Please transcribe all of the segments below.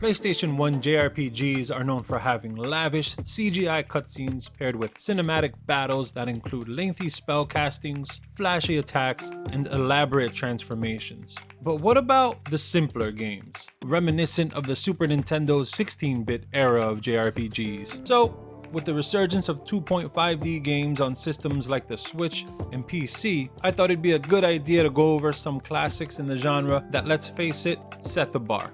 PlayStation 1 JRPGs are known for having lavish CGI cutscenes paired with cinematic battles that include lengthy spell castings, flashy attacks, and elaborate transformations. But what about the simpler games, reminiscent of the Super Nintendo's 16-bit era of JRPGs? So, with the resurgence of 2.5D games on systems like the Switch and PC, I thought it'd be a good idea to go over some classics in the genre that, let's face it, set the bar.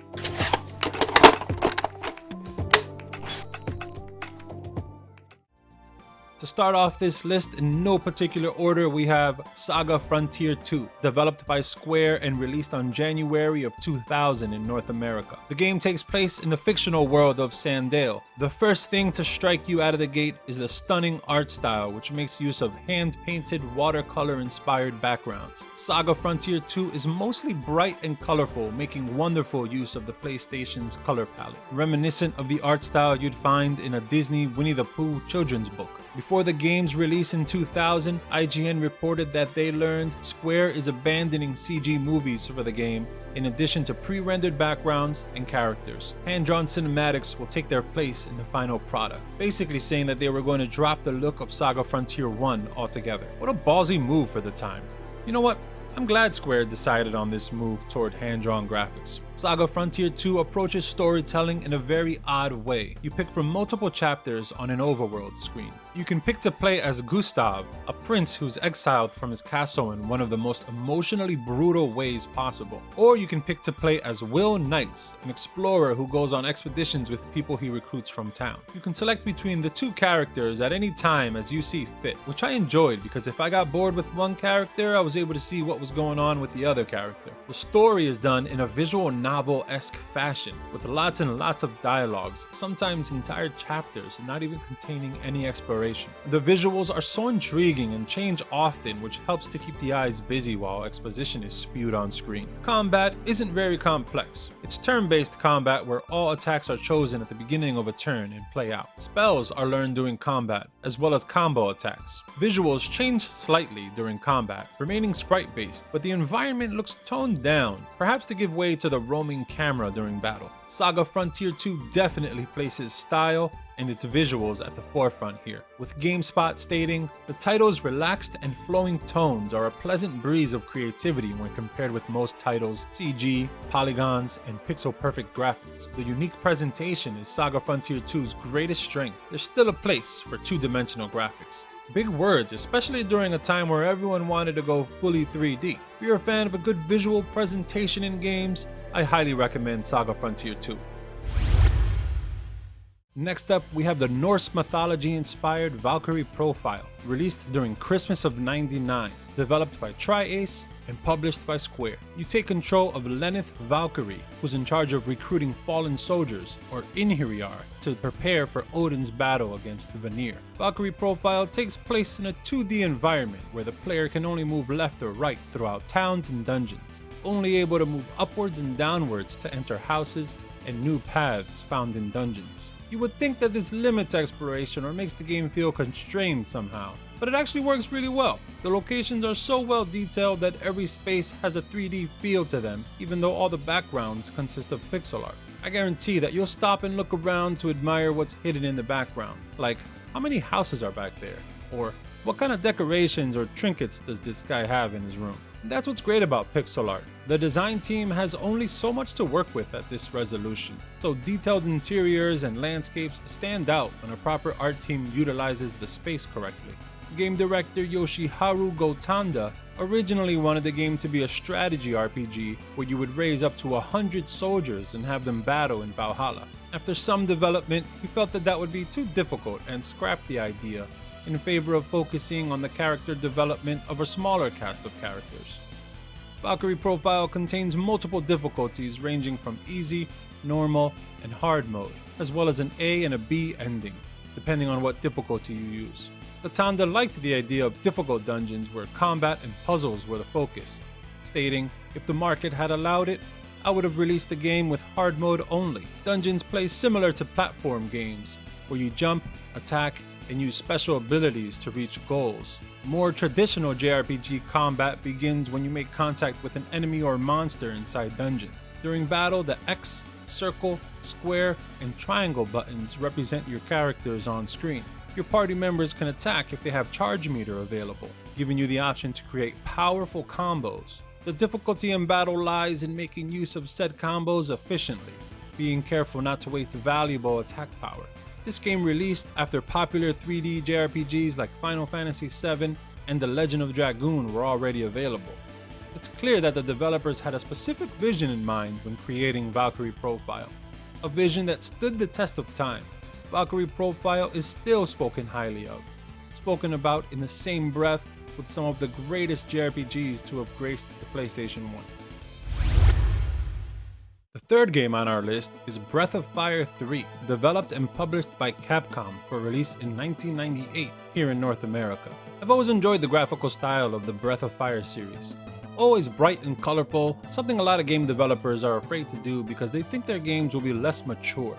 To start off this list in no particular order, we have Saga Frontier 2, developed by Square and released on January of 2000 in North America. The game takes place in the fictional world of Sandale. The first thing to strike you out of the gate is the stunning art style, which makes use of hand-painted, watercolor-inspired backgrounds. Saga Frontier 2 is mostly bright and colorful, making wonderful use of the PlayStation's color palette, reminiscent of the art style you'd find in a Disney Winnie the Pooh children's book. Before the game's release in 2000, IGN reported that they learned Square is abandoning CG movies for the game, in addition to pre-rendered backgrounds and characters. Hand-drawn cinematics will take their place in the final product, basically saying that they were going to drop the look of Saga Frontier 1 altogether. What a ballsy move for the time. You know what? I'm glad Square decided on this move toward hand-drawn graphics. Saga Frontier 2 approaches storytelling in a very odd way. You pick from multiple chapters on an overworld screen. You can pick to play as Gustav, a prince who's exiled from his castle in one of the most emotionally brutal ways possible. Or you can pick to play as Will Knights, an explorer who goes on expeditions with people he recruits from town. You can select between the two characters at any time as you see fit, which I enjoyed because if I got bored with one character, I was able to see what was going on with the other character. The story is done in a visual novel-esque fashion, with lots and lots of dialogues, sometimes entire chapters, not even containing any exploration. The visuals are so intriguing and change often, which helps to keep the eyes busy while exposition is spewed on screen. Combat isn't very complex. It's turn-based combat where all attacks are chosen at the beginning of a turn and play out. Spells are learned during combat, as well as combo attacks. Visuals change slightly during combat, remaining sprite-based, but the environment looks toned down, perhaps to give way to the roaming camera during battle. Saga Frontier 2 definitely places style and its visuals at the forefront here, with GameSpot stating, "The title's relaxed and flowing tones are a pleasant breeze of creativity when compared with most titles' CG, polygons, and pixel-perfect graphics. The unique presentation is Saga Frontier 2's greatest strength. There's still a place for two-dimensional graphics." Big words, especially during a time where everyone wanted to go fully 3D. If you're a fan of a good visual presentation in games, I highly recommend Saga Frontier 2. Next up, we have the Norse mythology-inspired Valkyrie Profile, released during Christmas of '99, developed by Tri-Ace and published by Square. You take control of Lennith Valkyrie, who's in charge of recruiting fallen soldiers, or Inhiriar, to prepare for Odin's battle against Vanir. Valkyrie Profile takes place in a 2D environment where the player can only move left or right throughout towns and dungeons, only able to move upwards and downwards to enter houses and new paths found in dungeons. You would think that this limits exploration or makes the game feel constrained somehow, but it actually works really well. The locations are so well detailed that every space has a 3D feel to them, even though all the backgrounds consist of pixel art. I guarantee that you'll stop and look around to admire what's hidden in the background, like how many houses are back there, or what kind of decorations or trinkets does this guy have in his room. That's what's great about pixel art. The design team has only so much to work with at this resolution, so detailed interiors and landscapes stand out when a proper art team utilizes the space correctly. Game director Yoshiharu Gotanda originally wanted the game to be a strategy RPG where you would raise up to 100 soldiers and have them battle in Valhalla. After some development, he felt that that would be too difficult and scrapped the idea in favor of focusing on the character development of a smaller cast of characters. Valkyrie Profile contains multiple difficulties ranging from easy, normal, and hard mode, as well as an A and a B ending, depending on what difficulty you use. Gatanda liked the idea of difficult dungeons where combat and puzzles were the focus, stating, "If the market had allowed it, I would have released the game with hard mode only." Dungeons play similar to platform games, where you jump, attack, and use special abilities to reach goals. More traditional JRPG combat begins when you make contact with an enemy or monster inside dungeons. During battle, the X, circle, square, and triangle buttons represent your characters on screen. Your party members can attack if they have charge meter available, giving you the option to create powerful combos. The difficulty in battle lies in making use of said combos efficiently, being careful not to waste valuable attack power. This game released after popular 3D JRPGs like Final Fantasy VII and The Legend of Dragoon were already available. It's clear that the developers had a specific vision in mind when creating Valkyrie Profile, a vision that stood the test of time. Valkyrie Profile is still spoken highly of, spoken about in the same breath with some of the greatest JRPGs to have graced the PlayStation 1. The third game on our list is Breath of Fire 3, developed and published by Capcom for release in 1998 here in North America. I've always enjoyed the graphical style of the Breath of Fire series. Always bright and colorful, something a lot of game developers are afraid to do because they think their games will be less mature.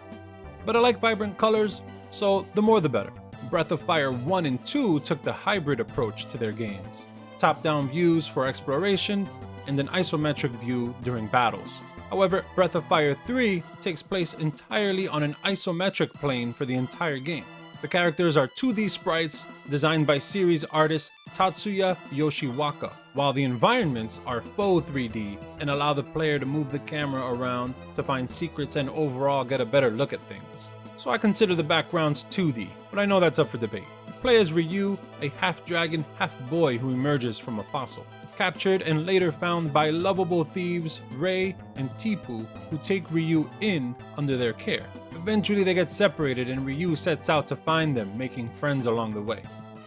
But I like vibrant colors, so the more the better. Breath of Fire 1 and 2 took the hybrid approach to their games. Top-down views for exploration, and an isometric view during battles. However, Breath of Fire 3 takes place entirely on an isometric plane for the entire game. The characters are 2D sprites designed by series artist Tatsuya Yoshiwaka, while the environments are faux 3D and allow the player to move the camera around to find secrets and overall get a better look at things. So I consider the backgrounds 2D, but I know that's up for debate. Play as Ryu, a half-dragon, half-boy who emerges from a fossil. Captured and later found by lovable thieves Rei and Tipu, who take Ryu in under their care. Eventually they get separated and Ryu sets out to find them, making friends along the way,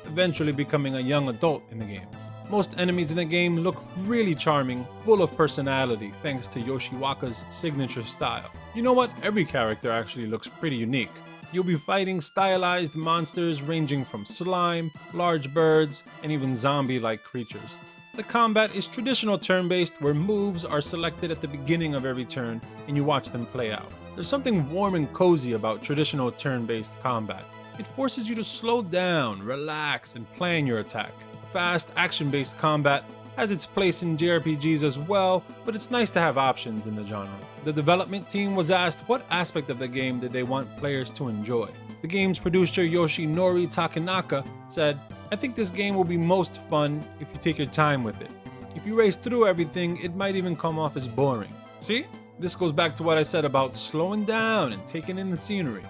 eventually becoming a young adult in the game. Most enemies in the game look really charming, full of personality thanks to Yoshiwaka's signature style. You know what? Every character actually looks pretty unique. You'll be fighting stylized monsters ranging from slime, large birds, and even zombie-like creatures. The combat is traditional turn-based where moves are selected at the beginning of every turn and you watch them play out. There's something warm and cozy about traditional turn-based combat. It forces you to slow down, relax, and plan your attack. Fast, action-based combat has its place in JRPGs as well, but it's nice to have options in the genre. The development team was asked what aspect of the game did they want players to enjoy. The game's producer Yoshinori Takenaka said, "I think this game will be most fun if you take your time with it. If you race through everything, it might even come off as boring." See? This goes back to what I said about slowing down and taking in the scenery.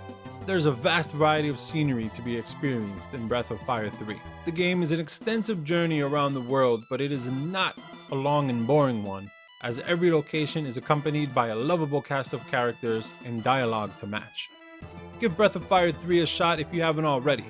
There's a vast variety of scenery to be experienced in Breath of Fire 3. The game is an extensive journey around the world, but it is not a long and boring one, as every location is accompanied by a lovable cast of characters and dialogue to match. Give Breath of Fire 3 a shot if you haven't already.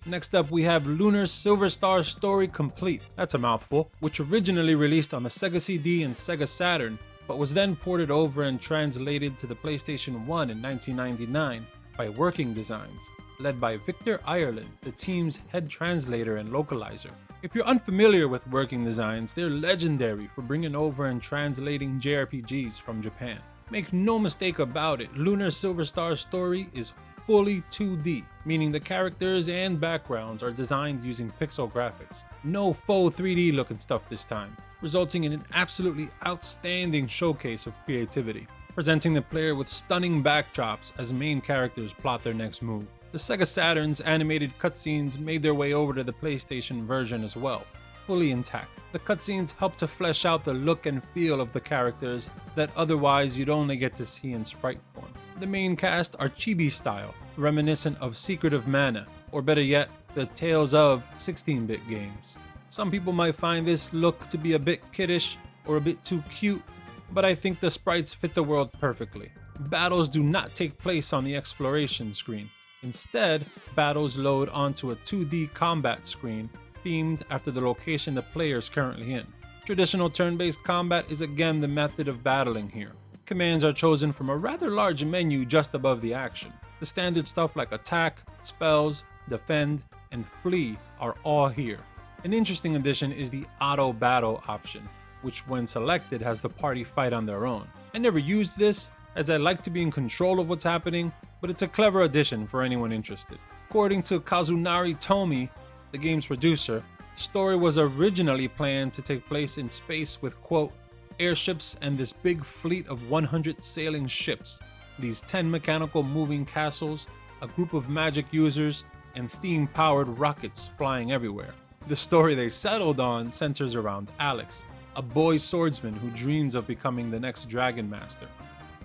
Next up we have Lunar Silver Star Story Complete, that's a mouthful, which originally released on the Sega CD and Sega Saturn, but was then ported over and translated to the PlayStation 1 in 1999 by Working Designs, led by Victor Ireland, the team's head translator and localizer. If you're unfamiliar with Working Designs, they're legendary for bringing over and translating JRPGs from Japan. Make no mistake about it, Lunar Silver Star Story is fully 2D, meaning the characters and backgrounds are designed using pixel graphics. No faux 3D looking stuff this time, resulting in an absolutely outstanding showcase of creativity, presenting the player with stunning backdrops as main characters plot their next move. The Sega Saturn's animated cutscenes made their way over to the PlayStation version as well, fully intact. The cutscenes help to flesh out the look and feel of the characters that otherwise you'd only get to see in sprite form. The main cast are chibi style, reminiscent of Secret of Mana, or better yet, the Tales of 16-bit games. Some people might find this look to be a bit kiddish or a bit too cute, but I think the sprites fit the world perfectly. Battles do not take place on the exploration screen. Instead, battles load onto a 2D combat screen themed after the location the player is currently in. Traditional turn-based combat is again the method of battling here. Commands are chosen from a rather large menu just above the action. The standard stuff like attack, spells, defend, and flee are all here. An interesting addition is the auto battle option, which when selected has the party fight on their own. I never used this, as I like to be in control of what's happening, but it's a clever addition for anyone interested. According to Kazunari Tomi, the game's producer, the story was originally planned to take place in space with, quote, airships and this big fleet of 100 sailing ships, these 10 mechanical moving castles, a group of magic users, and steam-powered rockets flying everywhere. The story they settled on centers around Alex, a boy swordsman who dreams of becoming the next Dragon Master.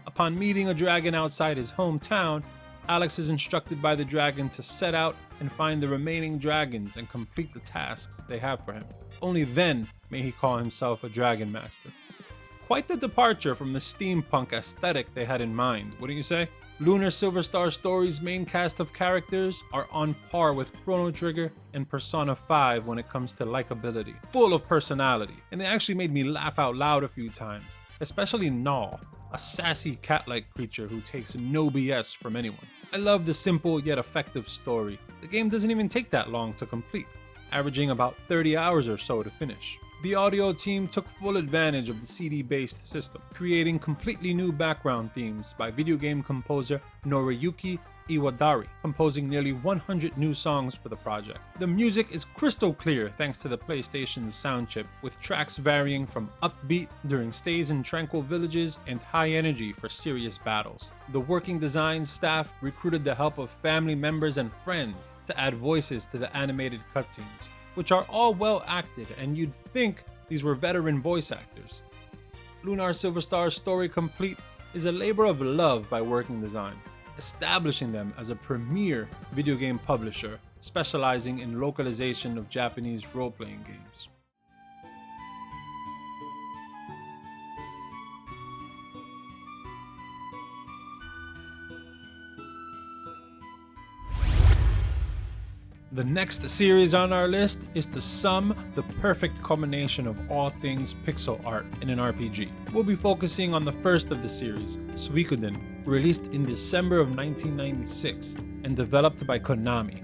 Upon meeting a dragon outside his hometown, Alex is instructed by the dragon to set out and find the remaining dragons and complete the tasks they have for him. Only then may he call himself a Dragon Master. Quite the departure from the steampunk aesthetic they had in mind, wouldn't you say? Lunar Silver Star Story's main cast of characters are on par with Chrono Trigger and Persona 5 when it comes to likability, full of personality, and they actually made me laugh out loud a few times, especially Null, a sassy cat-like creature who takes no BS from anyone. I love the simple yet effective story. The game doesn't even take that long to complete, averaging about 30 hours or so to finish. The audio team took full advantage of the CD-based system, creating completely new background themes by video game composer Noriyuki Iwadari, composing nearly 100 new songs for the project. The music is crystal clear thanks to the PlayStation's sound chip, with tracks varying from upbeat during stays in tranquil villages and high energy for serious battles. The working design staff recruited the help of family members and friends to add voices to the animated cutscenes, which are all well acted, and you'd think these were veteran voice actors. Lunar Silver Star Story Complete is a labor of love by Working Designs, establishing them as a premier video game publisher specializing in localization of Japanese role-playing games. The next series on our list is to sum the perfect combination of all things pixel art in an RPG. We'll be focusing on the first of the series, Suikoden, released in December of 1996 and developed by Konami.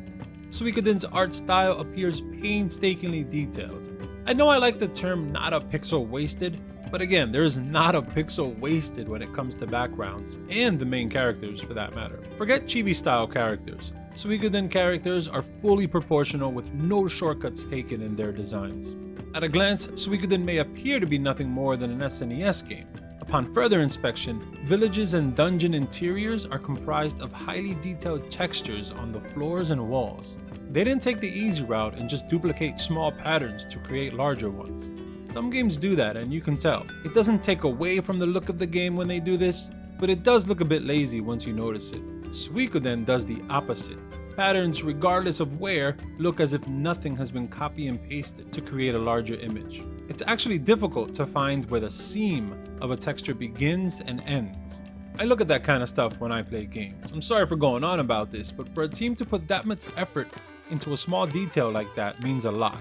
Suikoden's art style appears painstakingly detailed. I know I like the term not a pixel wasted, but again, there is not a pixel wasted when it comes to backgrounds, and the main characters for that matter. Forget chibi-style characters. Suikoden characters are fully proportional with no shortcuts taken in their designs. At a glance, Suikoden may appear to be nothing more than an SNES game. Upon further inspection, villages and dungeon interiors are comprised of highly detailed textures on the floors and walls. They didn't take the easy route and just duplicate small patterns to create larger ones. Some games do that, and you can tell. It doesn't take away from the look of the game when they do this, but it does look a bit lazy once you notice it. Suikoden does the opposite. Patterns, regardless of where, look as if nothing has been copy and pasted to create a larger image. It's actually difficult to find where the seam of a texture begins and ends. I look at that kind of stuff when I play games. I'm sorry for going on about this, but for a team to put that much effort into a small detail like that means a lot.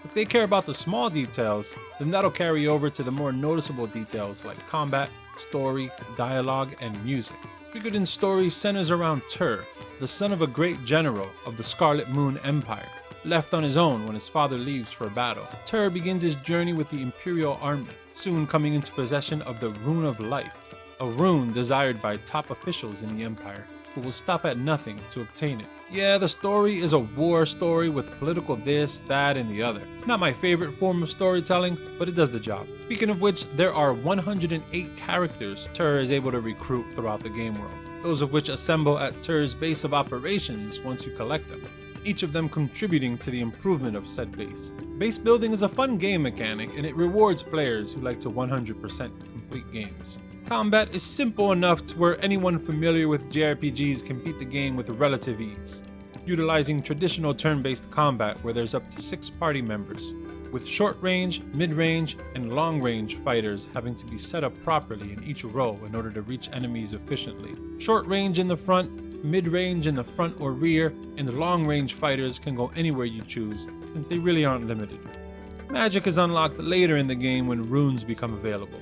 If they care about the small details, then that'll carry over to the more noticeable details like combat, story, dialogue, and music. Suikoden's story centers around Tur, the son of a great general of the Scarlet Moon Empire, left on his own when his father leaves for battle. Tur begins his journey with the Imperial Army, soon coming into possession of the Rune of Life, a rune desired by top officials in the Empire, who will stop at nothing to obtain it. Yeah, the story is a war story with political this, that, and the other. Not my favorite form of storytelling, but it does the job. Speaking of which, there are 108 characters Tur is able to recruit throughout the game world, those of which assemble at Tur's base of operations once you collect them, each of them contributing to the improvement of said base. Base building is a fun game mechanic, and it rewards players who like to 100% complete games. Combat is simple enough to where anyone familiar with JRPGs can beat the game with relative ease, utilizing traditional turn-based combat where there's up to 6 party members, with short-range, mid-range, and long-range fighters having to be set up properly in each row in order to reach enemies efficiently. Short-range in the front, mid-range in the front or rear, and the long-range fighters can go anywhere you choose, since they really aren't limited. Magic is unlocked later in the game when runes become available.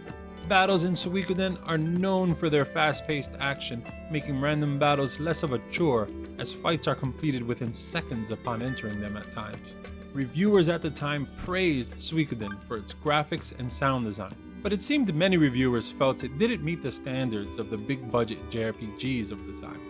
Battles in Suikoden are known for their fast-paced action, making random battles less of a chore, as fights are completed within seconds upon entering them at times. Reviewers at the time praised Suikoden for its graphics and sound design, but it seemed many reviewers felt it didn't meet the standards of the big-budget JRPGs of the time.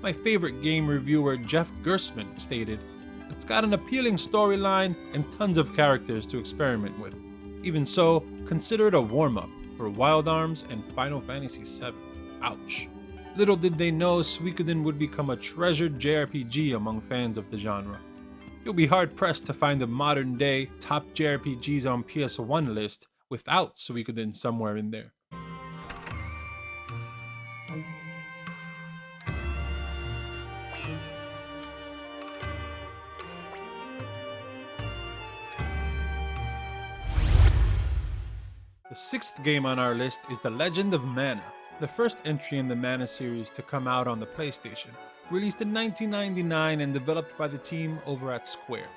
My favorite game reviewer Jeff Gersman stated, "It's got an appealing storyline and tons of characters to experiment with. Even so, consider it a warm-up for Wild Arms and Final Fantasy VII. Ouch. Little did they know Suikoden would become a treasured JRPG among fans of the genre. You'll be hard-pressed to find a modern-day top JRPGs on PS1 list without Suikoden somewhere in there. The sixth game on our list is The Legend of Mana, the first entry in the Mana series to come out on the PlayStation, released in 1999 and developed by the team over at Square.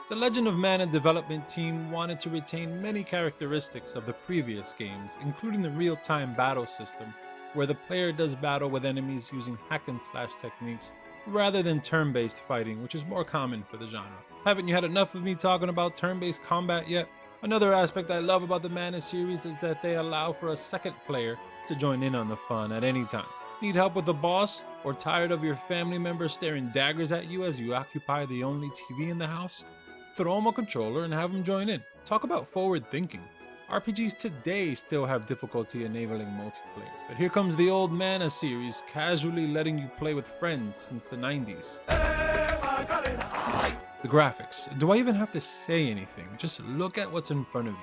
The Legend of Mana development team wanted to retain many characteristics of the previous games, including the real-time battle system, where the player does battle with enemies using hack-and-slash techniques rather than turn-based fighting, which is more common for the genre. Haven't you had enough of me talking about turn-based combat yet? Another aspect I love about the Mana series is that they allow for a second player to join in on the fun at any time. Need help with the boss? Or tired of your family member staring daggers at you as you occupy the only TV in the house? Throw them a controller and have them join in. Talk about forward thinking. RPGs today still have difficulty enabling multiplayer, but here comes the old Mana series casually letting you play with friends since the 90s. The graphics. Do I even have to say anything? Just look at what's in front of you.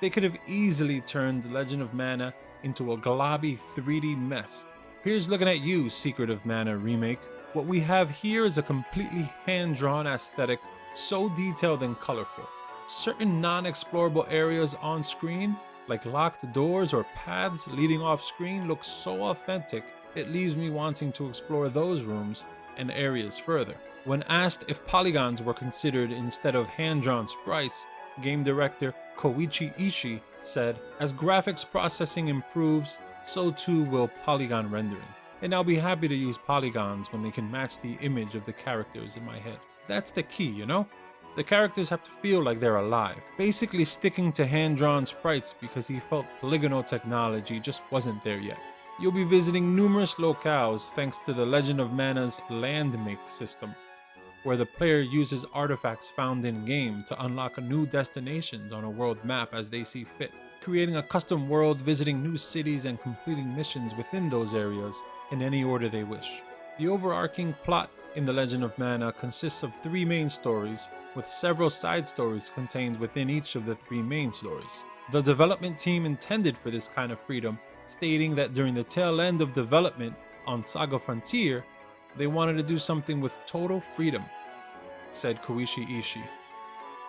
They could have easily turned The Legend of Mana into a globby 3D mess. Here's looking at you, Secret of Mana remake. What we have here is a completely hand-drawn aesthetic, so detailed and colorful. Certain non-explorable areas on screen, like locked doors or paths leading off screen, look so authentic, it leaves me wanting to explore those rooms and areas further. When asked if polygons were considered instead of hand-drawn sprites, game director Koichi Ishii said, "As graphics processing improves, so too will polygon rendering. And I'll be happy to use polygons when they can match the image of the characters in my head." That's the key, you know? The characters have to feel like they're alive, basically sticking to hand-drawn sprites because he felt polygonal technology just wasn't there yet. You'll be visiting numerous locales thanks to The Legend of Mana's Land Make system, where the player uses artifacts found in-game to unlock new destinations on a world map as they see fit, creating a custom world, visiting new cities, and completing missions within those areas in any order they wish. The overarching plot in The Legend of Mana consists of 3 main stories, with several side stories contained within each of the 3 main stories. The development team intended for this kind of freedom, stating that during the tail end of development on Saga Frontier, they wanted to do something with total freedom, said Koichi Ishii.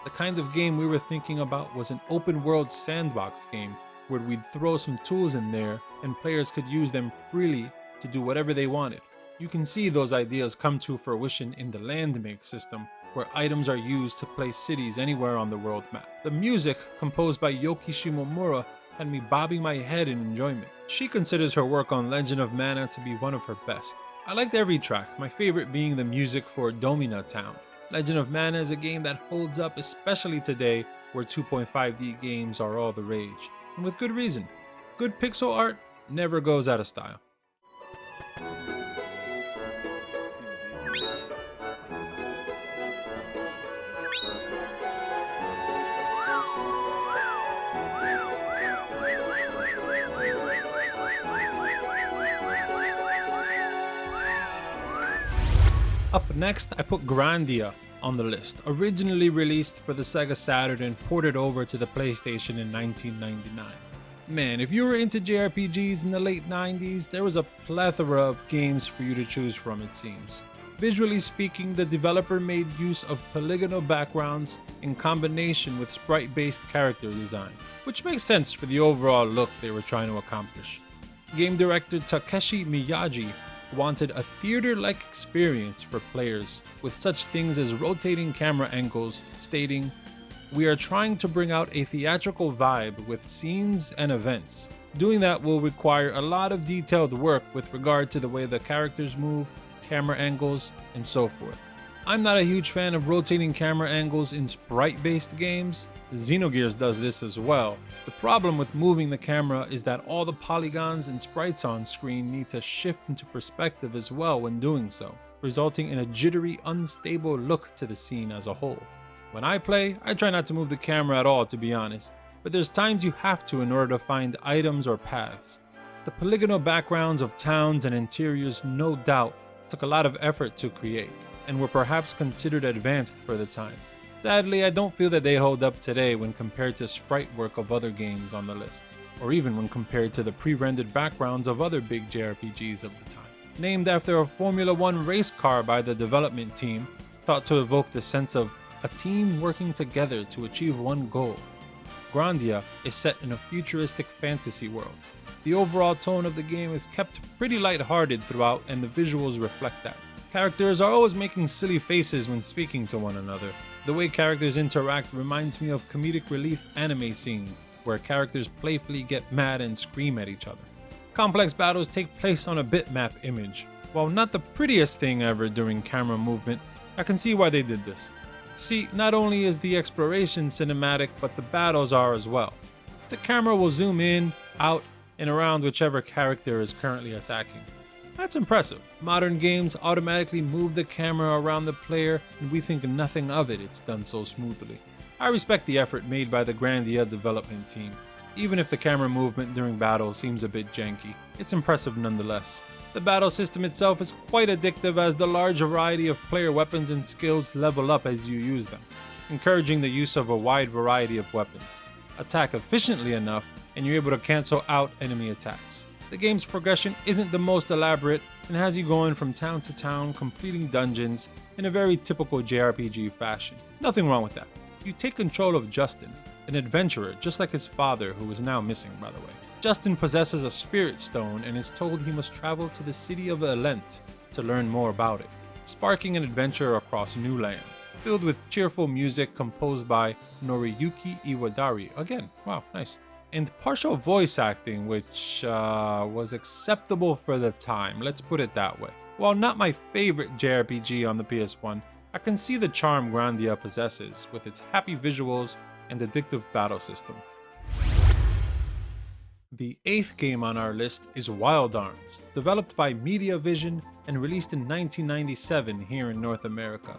The kind of game we were thinking about was an open-world sandbox game where we'd throw some tools in there and players could use them freely to do whatever they wanted. You can see those ideas come to fruition in the Land Make system, where items are used to place cities anywhere on the world map. The music, composed by Yoki Shimomura, had me bobbing my head in enjoyment. She considers her work on Legend of Mana to be one of her best. I liked every track, my favorite being the music for Domina Town. Legend of Mana is a game that holds up, especially today where 2.5D games are all the rage, and with good reason. Good pixel art never goes out of style. Up next, I put Grandia on the list, originally released for the Sega Saturn and ported over to the PlayStation in 1999. Man, if you were into JRPGs in the late 90s, there was a plethora of games for you to choose from, it seems. Visually speaking, the developer made use of polygonal backgrounds in combination with sprite-based character designs, which makes sense for the overall look they were trying to accomplish. Game director Takeshi Miyaji wanted a theater-like experience for players with such things as rotating camera angles, stating, "We are trying to bring out a theatrical vibe with scenes and events. Doing that will require a lot of detailed work with regard to the way the characters move, camera angles, and so forth." I'm not a huge fan of rotating camera angles in sprite-based games. Xenogears does this as well. The problem with moving the camera is that all the polygons and sprites on screen need to shift into perspective as well when doing so, resulting in a jittery, unstable look to the scene as a whole. When I play, I try not to move the camera at all, to be honest. but there's times you have to in order to find items or paths. The polygonal backgrounds of towns and interiors no doubt took a lot of effort to create, and were perhaps considered advanced for the time. Sadly, I don't feel that they hold up today when compared to sprite work of other games on the list, or even when compared to the pre-rendered backgrounds of other big JRPGs of the time. Named after a Formula One race car by the development team, thought to evoke the sense of a team working together to achieve one goal. Grandia is set in a futuristic fantasy world. The overall tone of the game is kept pretty lighthearted throughout, and the visuals reflect that. Characters are always making silly faces when speaking to one another. The way characters interact reminds me of comedic relief anime scenes, where characters playfully get mad and scream at each other. Complex battles take place on a bitmap image. While not the prettiest thing ever during camera movement, I can see why they did this. See, not only is the exploration cinematic, but the battles are as well. The camera will zoom in, out, and around whichever character is currently attacking. That's impressive. Modern games automatically move the camera around the player, and we think nothing of it, it's done so smoothly. I respect the effort made by the Grandia development team. Even if the camera movement during battle seems a bit janky, it's impressive nonetheless. The battle system itself is quite addictive as the large variety of player weapons and skills level up as you use them, encouraging the use of a wide variety of weapons. Attack efficiently enough, and you're able to cancel out enemy attacks. The game's progression isn't the most elaborate and has you going from town to town, completing dungeons in a very typical JRPG fashion. Nothing wrong with that. You take control of Justin, an adventurer just like his father, who is now missing by the way. Justin possesses a spirit stone and is told he must travel to the city of Elent to learn more about it, sparking an adventure across new lands, filled with cheerful music composed by Noriyuki Iwadari. Again, wow, nice. And partial voice acting, which was acceptable for the time, let's put it that way. While not my favorite JRPG on the PS1, I can see the charm Grandia possesses with its happy visuals and addictive battle system. The 8th game on our list is Wild Arms, developed by MediaVision and released in 1997 here in North America.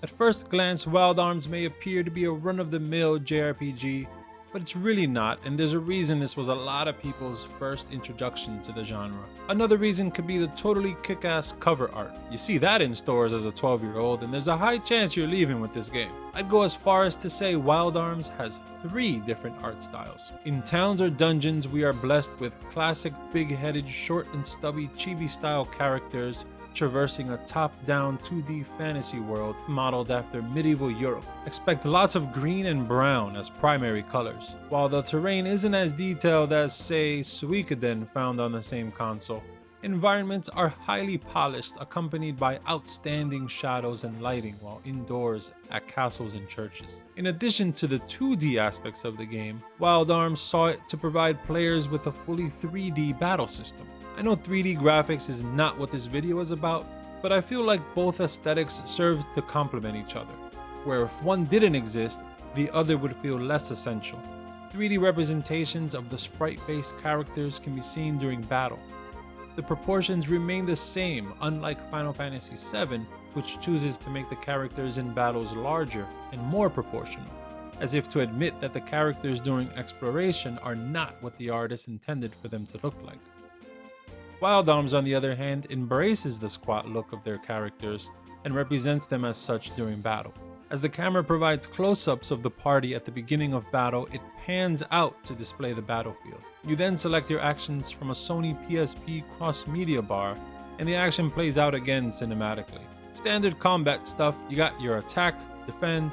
At first glance, Wild Arms may appear to be a run-of-the-mill JRPG, but it's really not, and there's a reason this was a lot of people's first introduction to the genre. Another reason could be the totally kick-ass cover art. You see that in stores as a 12-year-old, and there's a high chance you're leaving with this game. I'd go as far as to say Wild Arms has 3 different art styles. In towns or dungeons, we are blessed with classic big-headed, short and stubby chibi-style characters traversing a top-down 2D fantasy world modeled after medieval Europe. Expect lots of green and brown as primary colors. While the terrain isn't as detailed as, say, Suikoden found on the same console, environments are highly polished, accompanied by outstanding shadows and lighting while indoors at castles and churches. In addition to the 2D aspects of the game, Wild Arms saw it to provide players with a fully 3D battle system. I know 3D graphics is not what this video is about, but I feel like both aesthetics serve to complement each other, where if one didn't exist, the other would feel less essential. 3D representations of the sprite-based characters can be seen during battle. The proportions remain the same, unlike Final Fantasy VII, which chooses to make the characters in battles larger and more proportional, as if to admit that the characters during exploration are not what the artist intended for them to look like. Wild Arms, on the other hand, embraces the squat look of their characters and represents them as such during battle. As the camera provides close-ups of the party at the beginning of battle, it pans out to display the battlefield. You then select your actions from a Sony PSP cross-media bar, and the action plays out again cinematically. Standard combat stuff, you got your attack, defend,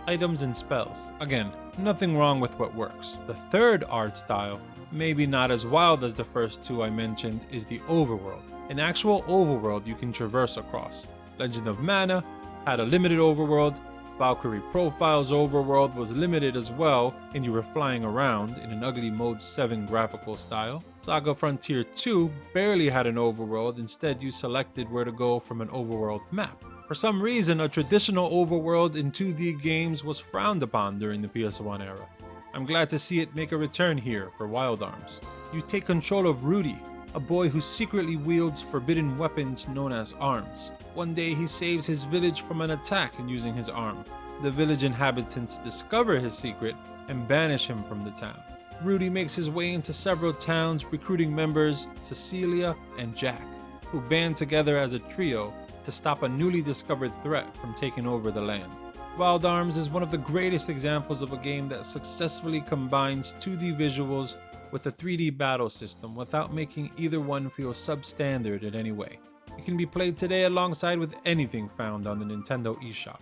items, and spells. Again, nothing wrong with what works. The third art style, maybe not as wild as the first 2 I mentioned, is the overworld. An actual overworld you can traverse across. Legend of Mana had a limited overworld, Valkyrie Profile's overworld was limited as well, and you were flying around in an ugly Mode 7 graphical style. Saga Frontier 2 barely had an overworld, instead you selected where to go from an overworld map. For some reason, a traditional overworld in 2D games was frowned upon during the PS1 era. I'm glad to see it make a return here for Wild Arms. You take control of Rudy, a boy who secretly wields forbidden weapons known as arms. One day he saves his village from an attack using his arm, the village inhabitants discover his secret and banish him from the town. Rudy makes his way into several towns, recruiting members Cecilia and Jack, who band together as a trio to stop a newly discovered threat from taking over the land. Wild Arms is one of the greatest examples of a game that successfully combines 2D visuals with a 3D battle system without making either one feel substandard in any way. It can be played today alongside with anything found on the Nintendo eShop.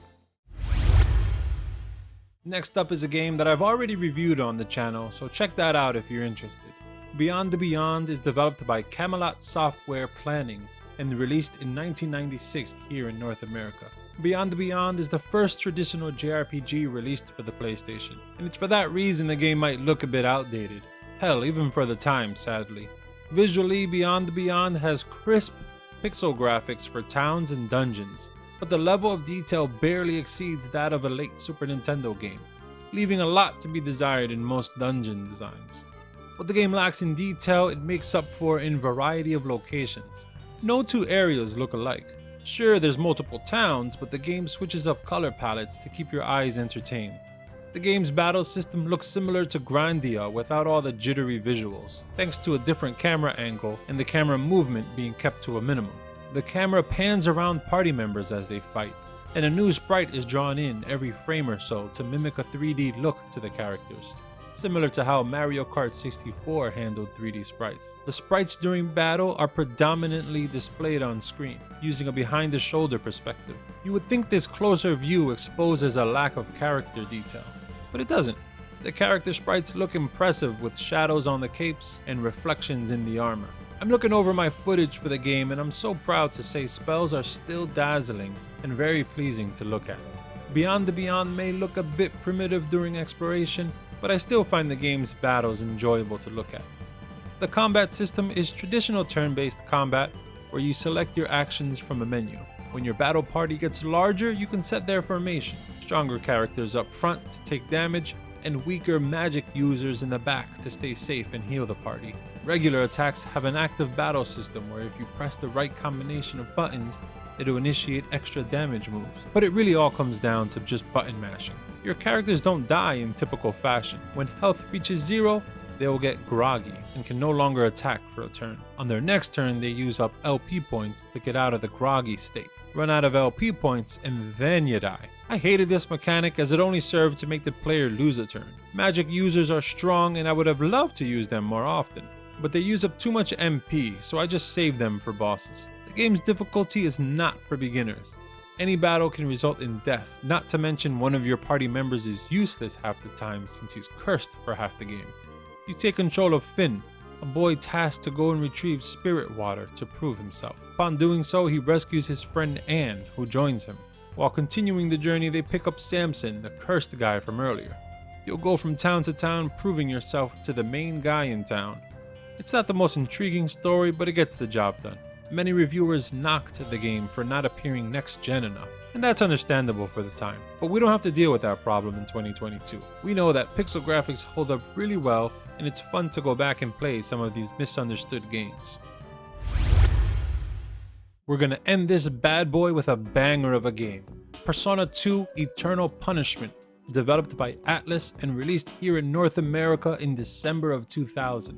Next up is a game that I've already reviewed on the channel, so check that out if you're interested. Beyond the Beyond is developed by Camelot Software Planning and released in 1996 here in North America. Beyond the Beyond is the first traditional JRPG released for the PlayStation, and it's for that reason the game might look a bit outdated. Hell, even for the time, sadly. Visually, Beyond the Beyond has crisp pixel graphics for towns and dungeons, but the level of detail barely exceeds that of a late Super Nintendo game, leaving a lot to be desired in most dungeon designs. What the game lacks in detail, it makes up for in variety of locations. No two areas look alike. Sure, there's multiple towns, but the game switches up color palettes to keep your eyes entertained. The game's battle system looks similar to Grandia without all the jittery visuals, thanks to a different camera angle and the camera movement being kept to a minimum. The camera pans around party members as they fight, and a new sprite is drawn in every frame or so to mimic a 3D look to the characters, similar to how Mario Kart 64 handled 3D sprites. The sprites during battle are predominantly displayed on screen, using a behind-the-shoulder perspective. You would think this closer view exposes a lack of character detail, but it doesn't. The character sprites look impressive with shadows on the capes and reflections in the armor. I'm looking over my footage for the game and I'm so proud to say spells are still dazzling and very pleasing to look at. Beyond the Beyond may look a bit primitive during exploration, but I still find the game's battles enjoyable to look at. The combat system is traditional turn-based combat where you select your actions from a menu. When your battle party gets larger, you can set their formation. Stronger characters up front to take damage, and weaker magic users in the back to stay safe and heal the party. Regular attacks have an active battle system where if you press the right combination of buttons, it'll initiate extra damage moves. But it really all comes down to just button mashing. Your characters don't die in typical fashion. When health reaches 0, they will get groggy and can no longer attack for a turn. On their next turn, they use up LP points to get out of the groggy state. Run out of LP points and then you die. I hated this mechanic as it only served to make the player lose a turn. Magic users are strong and I would have loved to use them more often, but they use up too much MP, so I just save them for bosses. The game's difficulty is not for beginners. Any battle can result in death, not to mention one of your party members is useless half the time since he's cursed for half the game. You take control of Finn, a boy tasked to go and retrieve spirit water to prove himself. Upon doing so, he rescues his friend Anne, who joins him. While continuing the journey, they pick up Samson, the cursed guy from earlier. You'll go from town to town, proving yourself to the main guy in town. It's not the most intriguing story, but it gets the job done. Many reviewers knocked the game for not appearing next-gen enough, and that's understandable for the time. But we don't have to deal with that problem in 2022. We know that pixel graphics hold up really well, and it's fun to go back and play some of these misunderstood games. We're gonna end this bad boy with a banger of a game. Persona 2 Eternal Punishment, developed by Atlus and released here in North America in December of 2000.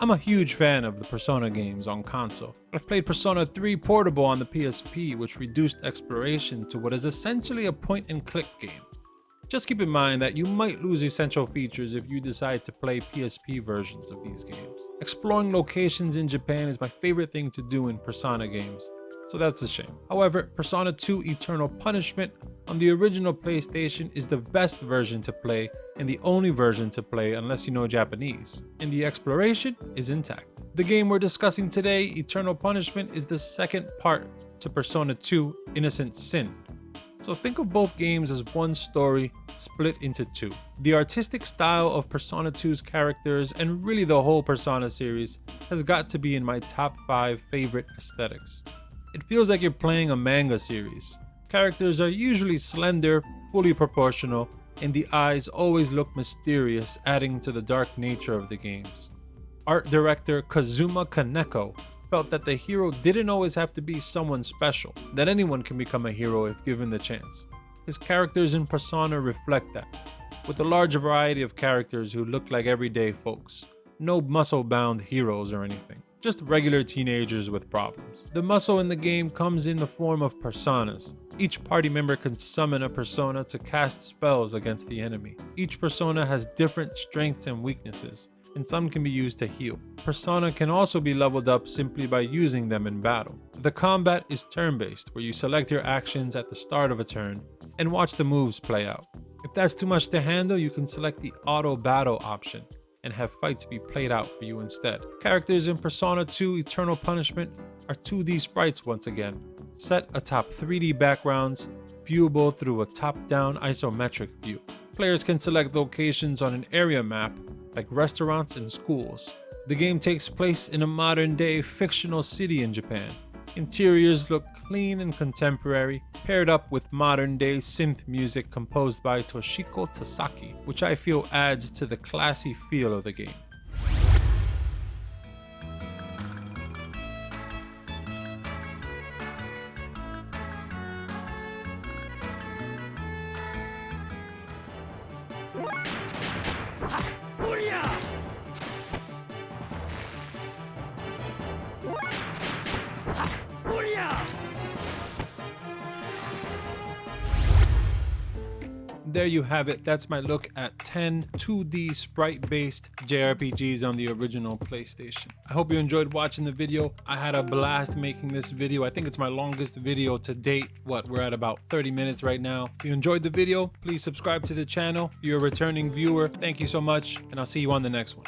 I'm a huge fan of the Persona games on console. I've played Persona 3 Portable on the PSP, which reduced exploration to what is essentially a point-and-click game. Just keep in mind that you might lose essential features if you decide to play PSP versions of these games. Exploring locations in Japan is my favorite thing to do in Persona games, so that's a shame. However, Persona 2 Eternal Punishment on the original PlayStation is the best version to play and the only version to play unless you know Japanese, and the exploration is intact. The game we're discussing today, Eternal Punishment, is the second part to Persona 2 Innocent Sin. So think of both games as one story split into two. The artistic style of Persona 2's characters and really the whole Persona series has got to be in my top 5 favorite aesthetics. It feels like you're playing a manga series. Characters are usually slender, fully proportional, and the eyes always look mysterious, adding to the dark nature of the games. Art director Kazuma Kaneko felt that the hero didn't always have to be someone special, that anyone can become a hero if given the chance. His characters in Persona reflect that, with a large variety of characters who look like everyday folks. No muscle-bound heroes or anything, just regular teenagers with problems. The muscle in the game comes in the form of personas. Each party member can summon a persona to cast spells against the enemy. Each persona has different strengths and weaknesses, and some can be used to heal. Persona can also be leveled up simply by using them in battle. The combat is turn-based, where you select your actions at the start of a turn and watch the moves play out. If that's too much to handle, you can select the auto battle option and have fights be played out for you instead. Characters in Persona 2 Eternal Punishment are 2D sprites once again, set atop 3D backgrounds, viewable through a top-down isometric view. Players can select locations on an area map like restaurants and schools. The game takes place in a modern-day fictional city in Japan. Interiors look clean and contemporary, paired up with modern-day synth music composed by Toshiko Tasaki, which I feel adds to the classy feel of the game. There you have it. That's my look at 10 2D sprite-based JRPGs on the original PlayStation. I hope you enjoyed watching the video. I had a blast making this video. I think it's my longest video to date. We're at about 30 minutes right now. If you enjoyed the video, please subscribe to the channel. If you're a returning viewer, thank you so much, and I'll see you on the next one.